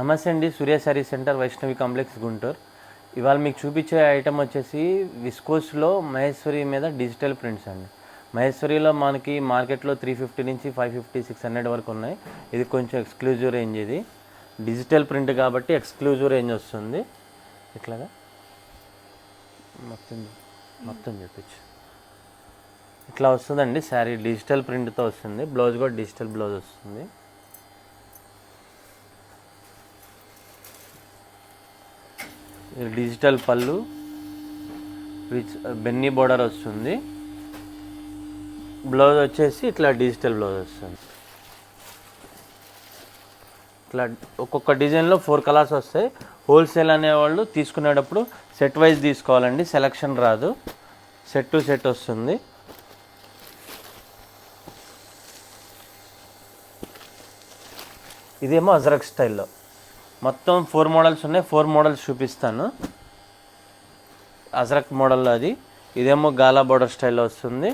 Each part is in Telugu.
నమస్తే అండి, సూర్య శారీ సెంటర్, వైష్ణవి కాంప్లెక్స్, గుంటూరు. ఇవాళ మీకు చూపించే ఐటమ్ వచ్చేసి విస్కోస్లో మహేశ్వరి మీద డిజిటల్ ప్రింట్స్ అండి. మహేశ్వరిలో మనకి మార్కెట్లో 350 నుంచి 550, 600 వరకు ఉన్నాయి. ఇది కొంచెం ఎక్స్క్లూజివ్ రేంజ్. ఇది డిజిటల్ ప్రింట్ కాబట్టి ఎక్స్క్లూజివ్ రేంజ్ వస్తుంది. ఇట్లాగా మొత్తం చూపించు. ఇట్లా వస్తుందండి శారీ, డిజిటల్ ప్రింట్తో వస్తుంది. బ్లౌజ్ కూడా డిజిటల్ బ్లౌజ్ వస్తుంది. డిజిటల్ పళ్ళు విత్ బెన్నీ బోర్డర్ వస్తుంది. బ్లౌజ్ వచ్చేసి ఇట్లా డిజిటల్ బ్లౌజ్ వస్తుంది. ఇట్లా ఒక్కొక్క డిజైన్లో 4 కలర్స్ వస్తాయి. హోల్సేల్ అనేవాళ్ళు తీసుకునేటప్పుడు సెట్ వైజ్ తీసుకోవాలండి, సెలక్షన్ రాదు. సెట్ టు సెట్ వస్తుంది. ఇదేమో అజరక్ స్టైల్లో మొత్తం 4 మోడల్స్ ఉన్నాయి. 4 మోడల్స్ చూపిస్తాను. అజరక్ మోడల్లో అది. ఇదేమో గాలా బోర్డర్ స్టైల్లో వస్తుంది.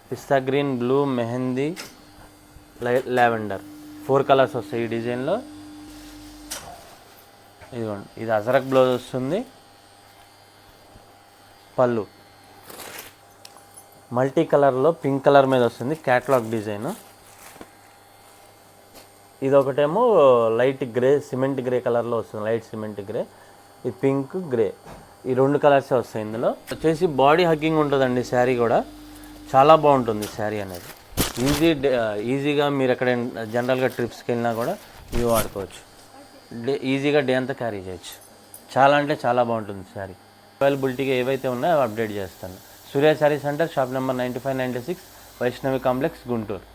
పిస్తా green, blue, mehndi, lavender 4 colours వస్తాయి ఈ డిజైన్లో. ఇదిగోండి, ఇది అజరక్ బ్లౌజ్ వస్తుంది. పళ్ళు మల్టీ కలర్లో పింక్ కలర్ మీద వస్తుంది, క్యాట్లాగ్ డిజైన్. ఇది ఒకటేమో లైట్ గ్రే, సిమెంట్ గ్రే కలర్లో వస్తుంది, లైట్ సిమెంట్ గ్రే. ఇది పింక్, గ్రే, ఈ 2 కలర్సే వస్తాయి. ఇందులో వచ్చేసి బాడీ హగ్గింగ్ ఉంటుందండి. శారీ కూడా చాలా బాగుంటుంది శారీ అనేది. ఈజీగా మీరు ఎక్కడ జనరల్గా ట్రిప్స్కి వెళ్ళినా కూడా ఇవి వాడుకోవచ్చు. ఈజీగా డే అంతా క్యారీ చేయొచ్చు. చాలా అంటే చాలా బాగుంటుంది శారీ. అవైలబిలిటీగా ఏవైతే ఉన్నాయో అవి అప్డేట్ చేస్తాను. Surya sari centre, shop number 9596, Vaishnavi complex, Guntur.